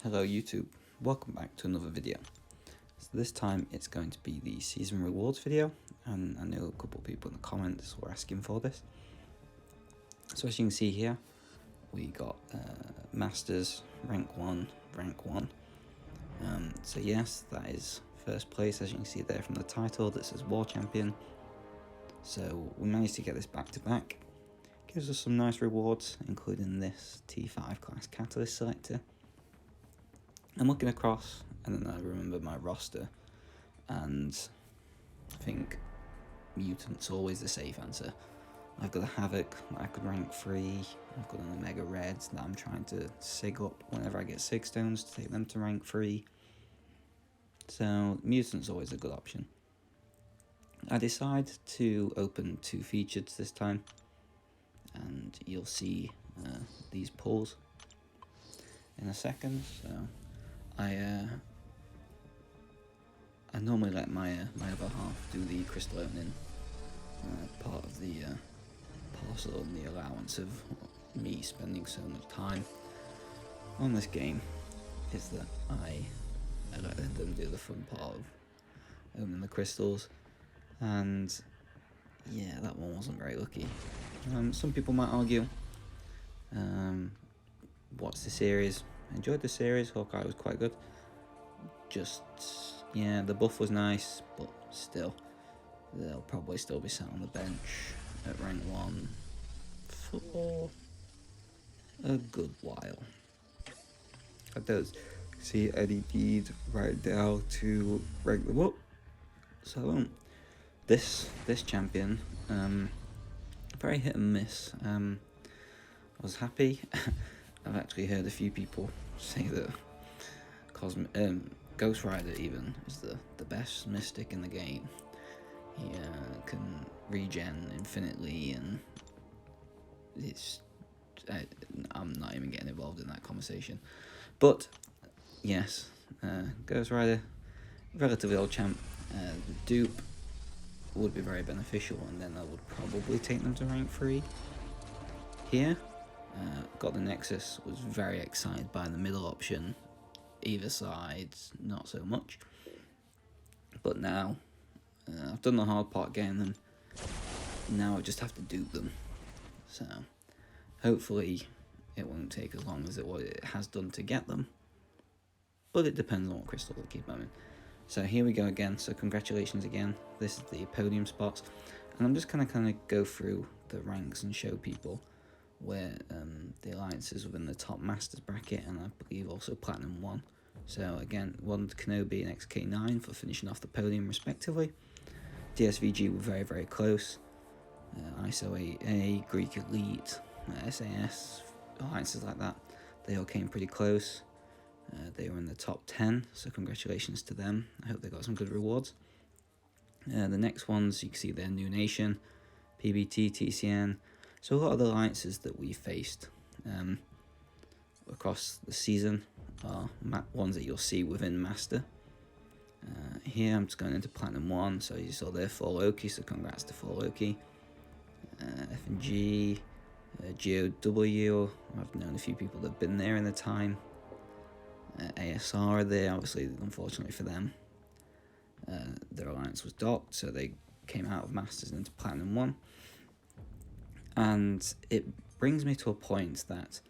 Hello YouTube, welcome back to another video. So this time it's going to be the season rewards video, and I know a couple of people in the comments were asking for this. So as you can see here, we got Masters, rank 1, rank 1. So yes, that is first place, as you can see there from the title, that says War Champion. So we managed to get this back to back. Gives us some nice rewards, including this T5 class Catalyst selector. I'm looking across, and then I remember my roster, and I think Mutant's always the safe answer. I've got a Havoc that I could rank 3, I've got an Omega Red that I'm trying to sig up whenever I get 6 stones to take them to rank 3. So Mutant's always a good option. I decide to open 2 featured this time, and you'll see these pulls in a second. So I normally let my other half do the crystal opening part of the parcel and the allowance of me spending so much time on this game is that I let them do the fun part of opening the crystals, and yeah, that one wasn't very lucky. Some people might argue, watch the series, enjoyed the series, Hawkeye was quite good, just, yeah, the buff was nice, but still, they'll probably still be sat on the bench at rank 1 for a good while. I don't see any need right now to rank them up, so I won't. This champion, very hit and miss. I was happy. I've actually heard a few people say that Ghost Rider even is the best mystic in the game. He can regen infinitely, and it's I'm not even getting involved in that conversation. But yes, Ghost Rider, relatively old champ. The dupe would be very beneficial, and then I would probably take them to rank 3. Here, got the Nexus, was very excited by the middle option. Either side, not so much. But now, I've done the hard part getting them. Now I just have to dupe them. So, hopefully, it won't take as long as it has done to get them. But it depends on what crystals I keep opening. So here we go again. So congratulations again. This is the podium spots, and I'm just kind of go through the ranks and show people where the alliances within the top Masters bracket, and I believe also Platinum 1. So again, one Kenobi and XK9 for finishing off the podium respectively. DSVG were very, very close. ISO AA, Greek Elite, SAS, alliances like that, they all came pretty close. They were in the top 10, so congratulations to them. I hope they got some good rewards. The next ones, you can see their New Nation, PBT, TCN. So a lot of the alliances that we faced across the season are ones that you'll see within Master. Here I'm just going into Platinum 1, so you saw there 4 Loki, so congrats to 4 Loki. FNG, GOW, I've known a few people that have been there in the time. ASR there, obviously, unfortunately for them, their alliance was docked, so they came out of Masters into Platinum 1. And it brings me to a point that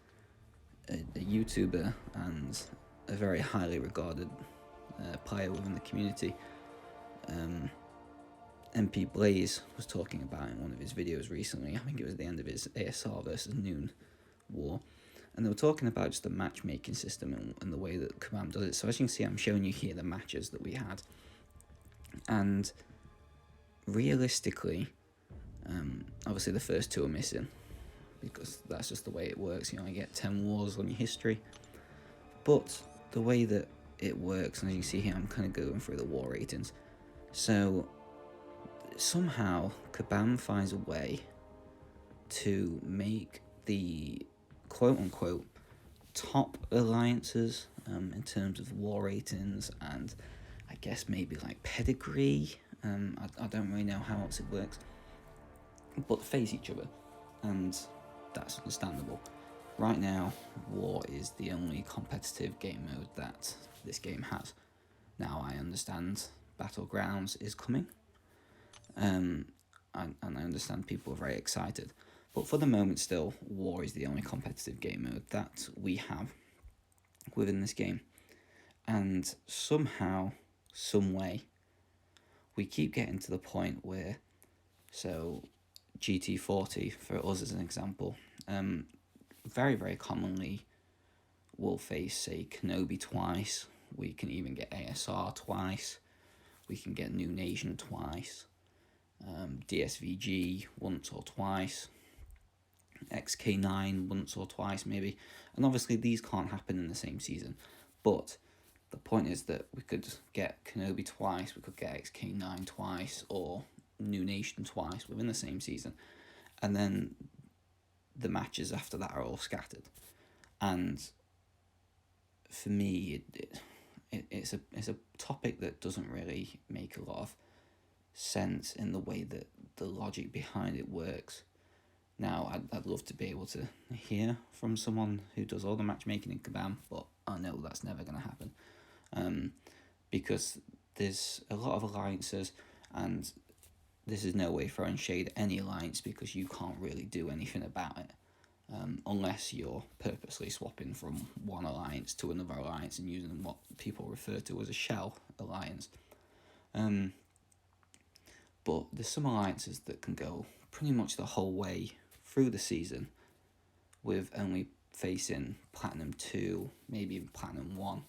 a YouTuber and a very highly regarded player within the community, MP Blaze, was talking about in one of his videos recently. I think it was at the end of his ASR versus Noon war. And they were talking about just the matchmaking system and the way that Kabam does it. So as you can see, I'm showing you here the matches that we had. And realistically, obviously the first 2 are missing, because that's just the way it works. You only get 10 wars on your history. But the way that it works, and as you can see here, I'm kind of going through the war ratings. So somehow Kabam finds a way to make the quote-unquote top alliances in terms of war ratings, and I guess maybe like pedigree. I don't really know how else it works, but face each other, and that's understandable. Right now, War is the only competitive game mode that this game has. Now I understand Battlegrounds is coming, and I understand people are very excited. But for the moment, still, War is the only competitive game mode that we have within this game. And somehow, some way, we keep getting to the point where, so GT40 for us as an example, very, very commonly we'll face, say, Kenobi twice. We can even get ASR twice. We can get New Nation twice. DSVG once or twice. XK9 once or twice, maybe. And obviously, these can't happen in the same season. But the point is that we could get Kenobi twice, we could get XK9 twice, or New Nation twice within the same season. And then the matches after that are all scattered. And for me, it's a topic that doesn't really make a lot of sense in the way that the logic behind it works. Now, I'd love to be able to hear from someone who does all the matchmaking in Kabam, but I know that's never going to happen, because there's a lot of alliances, and this is no way throwing shade at any alliance, because you can't really do anything about it, unless you're purposely swapping from one alliance to another alliance and using what people refer to as a shell alliance. But there's some alliances that can go pretty much the whole way through the season with only facing Platinum 2, maybe even Platinum 1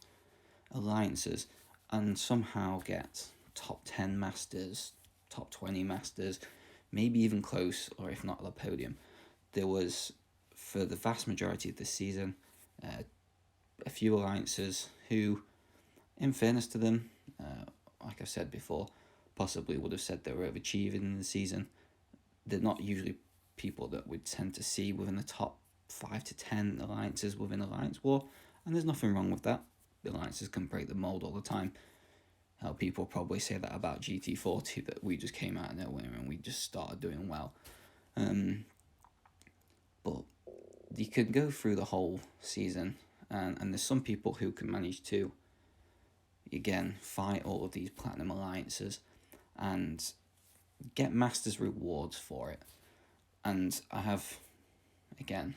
alliances, and somehow get top 10 Masters, top 20 Masters, maybe even close, or if not the podium. There was, for the vast majority of this season, a few alliances who, in fairness to them, like I've said before, possibly would have said they were overachieving in the season. They're not usually people that we'd tend to see within the top 5 to 10 alliances within Alliance War, and there's nothing wrong with that. The alliances can break the mold all the time. How people probably say that about GT40, that we just came out of nowhere and we just started doing well. But you could go through the whole season, and there's some people who can manage to, again, fight all of these Platinum alliances and get Masters rewards for it. And I have, again,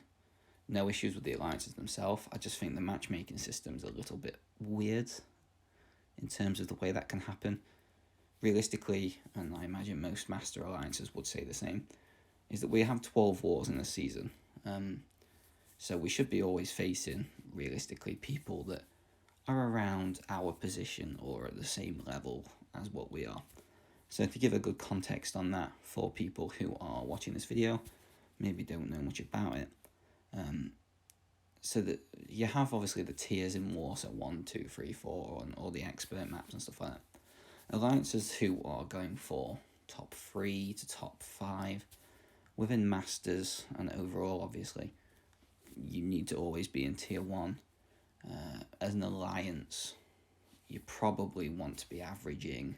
no issues with the alliances themselves. I just think the matchmaking system's a little bit weird in terms of the way that can happen. Realistically, and I imagine most Master alliances would say the same, is that we have 12 wars in a season. So we should be always facing, realistically, people that are around our position or at the same level as what we are. So to give a good context on that for people who are watching this video, maybe don't know much about it, so that you have obviously the tiers in War, so 1, 2, 3, 4, and all the expert maps and stuff like that. Alliances who are going for top 3 to top 5, within Masters and overall, obviously, you need to always be in tier 1. As an alliance, you probably want to be averaging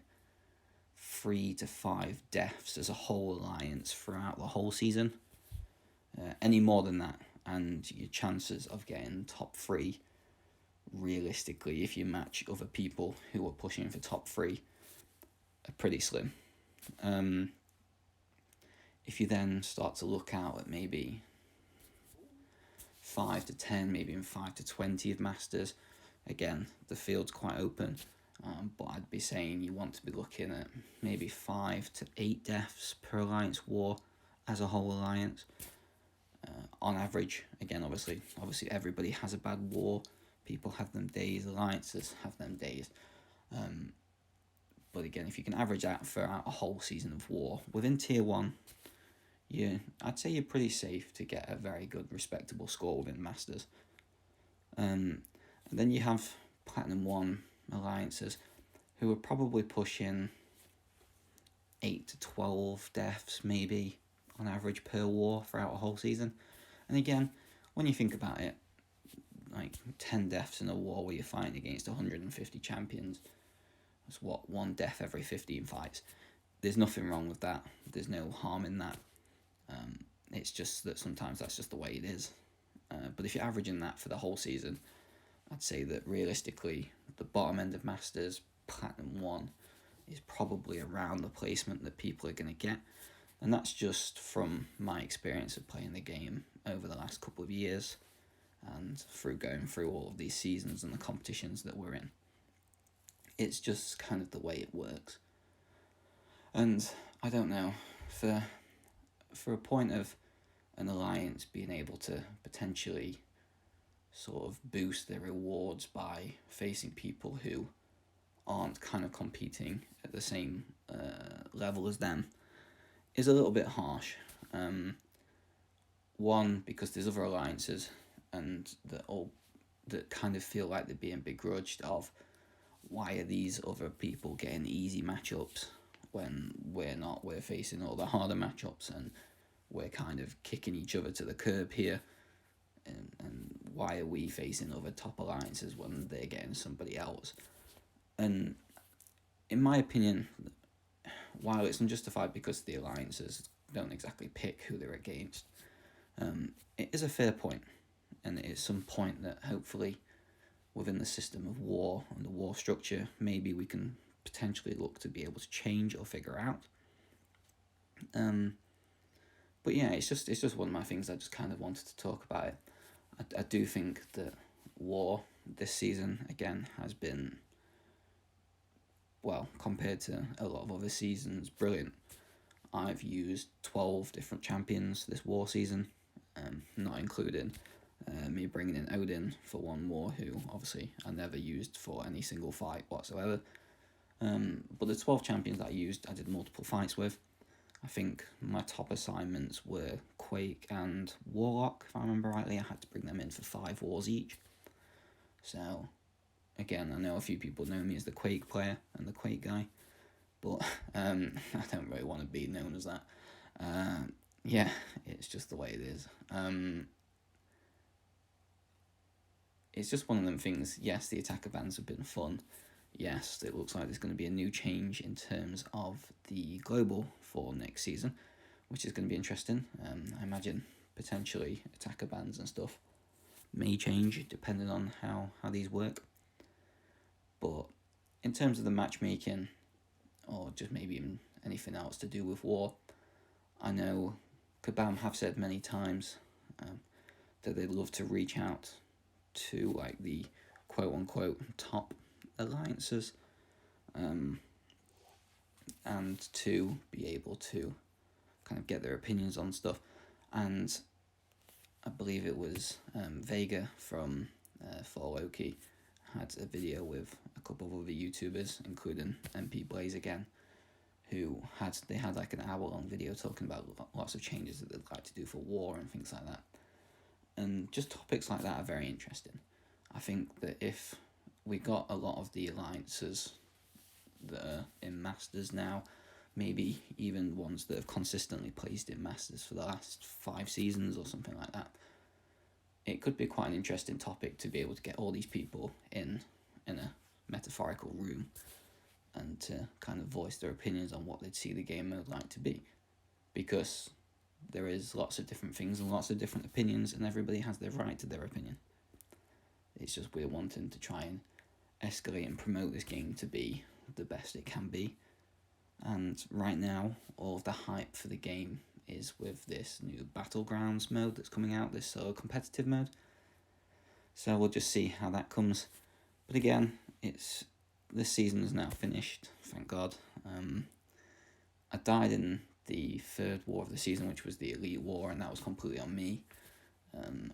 3 to 5 deaths as a whole alliance throughout the whole season. Any more than that, and your chances of getting top 3, realistically, if you match other people who are pushing for top 3, are pretty slim. If you then start to look out at maybe 5 to 10, maybe even 5 to 20 of Masters, again, the field's quite open. But I'd be saying you want to be looking at maybe 5 to 8 deaths per alliance war as a whole alliance. On average, again, obviously everybody has a bad war. People have them days, alliances have them days. But again, if you can average out throughout a whole season of war, within tier 1, I'd say you're pretty safe to get a very good, respectable score within Masters. And then you have Platinum 1 alliances who are probably pushing 8 to 12 deaths maybe on average per war throughout a whole season. And again, when you think about it, like 10 deaths in a war where you're fighting against 150 champions, that's what, 1 death every 15 fights. There's nothing wrong with that. There's no harm in that. It's just that sometimes that's just the way it is. But if you're averaging that for the whole season, I'd say that realistically, the bottom end of Masters, Platinum 1, is probably around the placement that people are going to get. And that's just from my experience of playing the game over the last couple of years and through going through all of these seasons and the competitions that we're in. It's just kind of the way it works. And I don't know, for a point of an alliance being able to potentially sort of boost their rewards by facing people who aren't kind of competing at the same level as them is a little bit harsh. One, because there's other alliances and that kind of feel like they're being begrudged of why are these other people getting easy matchups when we're not, we're facing all the harder matchups and we're kind of kicking each other to the curb here, and why are we facing other top alliances when they're getting somebody else? And in my opinion, while it's unjustified because the alliances don't exactly pick who they're against, it is a fair point, and it is some point that hopefully within the system of war and the war structure, maybe we can potentially look to be able to change or figure out. But yeah, it's just one of my things I just kind of wanted to talk about. I do think that war this season again has been, well, compared to a lot of other seasons, brilliant. I've used 12 different champions this war season, not including me bringing in Odin for one war, who obviously I never used for any single fight whatsoever. But the 12 champions that I used, I did multiple fights with. I think my top assignments were Quake and Warlock, if I remember rightly. I had to bring them in for 5 wars each. So, again, I know a few people know me as the Quake player and the Quake guy, but I don't really want to be known as that. Yeah, it's just the way it is. It's just one of them things. Yes, the attacker bans have been fun. Yes, it looks like there's going to be a new change in terms of the global for next season, which is going to be interesting. I imagine potentially attacker bans and stuff may change depending on how these work. But in terms of the matchmaking, or just maybe even anything else to do with war, I know Kabam have said many times that they'd love to reach out to like the quote-unquote top alliances, and to be able to kind of get their opinions on stuff. And I believe it was Vega from For Loki had a video with a couple of other YouTubers, including MP Blaze again, who had like an hour-long video talking about lots of changes that they'd like to do for war and things like that. And just topics like that are very interesting. I think that if we got a lot of the alliances that are in Masters now, maybe even ones that have consistently placed in Masters for the last 5 seasons or something like that, it could be quite an interesting topic to be able to get all these people in a metaphorical room and to kind of voice their opinions on what they'd see the game mode like to be. Because there is lots of different things and lots of different opinions, and everybody has their right to their opinion. It's just we're wanting to try and escalate and promote this game to be the best it can be. And right now, all of the hype for the game is with this new Battlegrounds mode that's coming out, this solo competitive mode. So we'll just see how that comes. But again, this season is now finished, thank God. I died in the 3rd war of the season, which was the Elite War, and that was completely on me.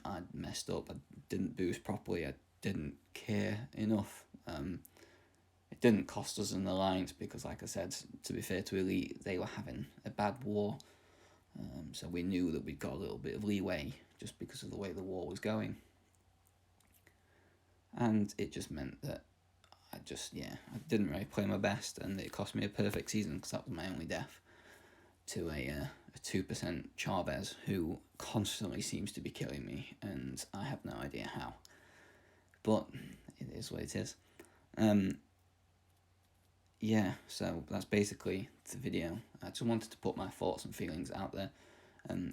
I messed up, I didn't boost properly, I didn't care enough. It didn't cost us an alliance because, like I said, to be fair to Elite, they were having a bad war. So we knew that we'd got a little bit of leeway just because of the way the war was going. And it just meant that I didn't really play my best, and it cost me a perfect season because that was my only death to a 2% Chavez who constantly seems to be killing me, and I have no idea how. But it is what it is. Yeah, so that's basically the video. I just wanted to put my thoughts and feelings out there.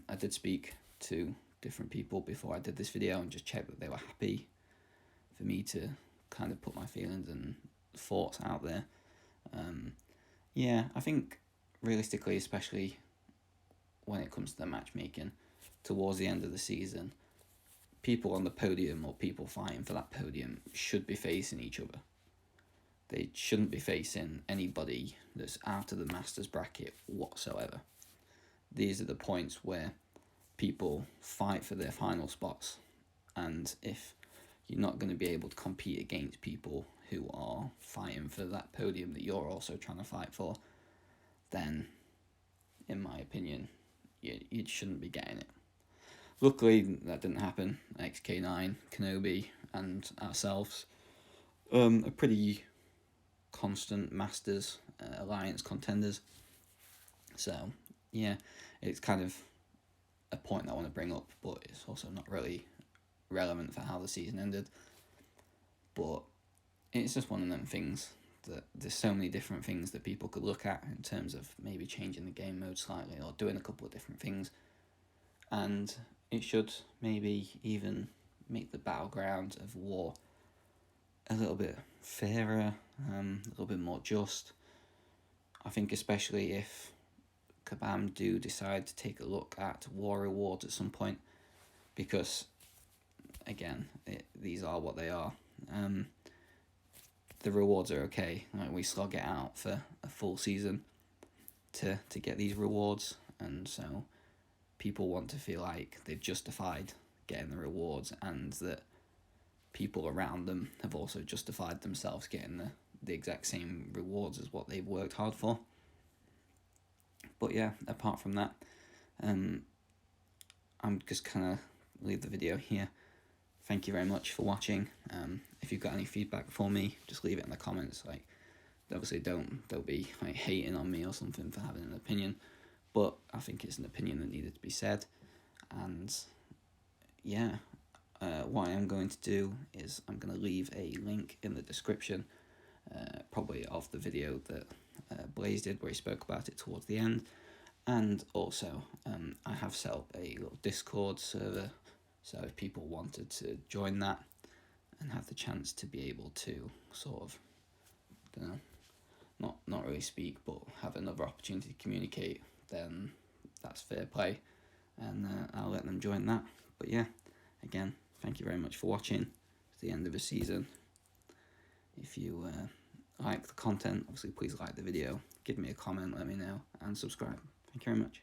I did speak to different people before I did this video and just check that they were happy for me to kind of put my feelings and thoughts out there. Yeah, I think realistically, especially when it comes to the matchmaking towards the end of the season, people on the podium or people fighting for that podium should be facing each other. They shouldn't be facing anybody that's out of the Masters bracket whatsoever. These are the points where people fight for their final spots, and if you're not going to be able to compete against people who are fighting for that podium that you're also trying to fight for, then, in my opinion, you shouldn't be getting it. Luckily, that didn't happen. XK9, Kenobi, and ourselves are pretty constant Masters Alliance contenders. So, yeah, it's kind of a point I want to bring up, but it's also not really relevant for how the season ended. But it's just one of them things that there's so many different things that people could look at in terms of maybe changing the game mode slightly or doing a couple of different things. And it should maybe even make the battleground of war a little bit fairer, a little bit more just. I think especially if Kabam do decide to take a look at war rewards at some point, because again, these are what they are. The rewards are okay. Like, we slog it out for a full season to get these rewards, and so people want to feel like they've justified getting the rewards, and that people around them have also justified themselves getting the exact same rewards as what they've worked hard for. But yeah, apart from that, I'm just gonna leave the video here. Thank you very much for watching. If you've got any feedback for me, just leave it in the comments. Like, obviously don't be like hating on me or something for having an opinion, but I think it's an opinion that needed to be said. And yeah, what I am going to do is I'm going to leave a link in the description, probably of the video that Blaze did where he spoke about it towards the end. And also, I have set up a little Discord server, so if people wanted to join that and have the chance to be able to sort of, I don't know, not really speak, but have another opportunity to communicate, then that's fair play, and I'll let them join that. But yeah, again, thank you very much for watching. It's the end of the season. If you like the content, obviously please like the video, give me a comment, let me know, and subscribe. Thank you very much.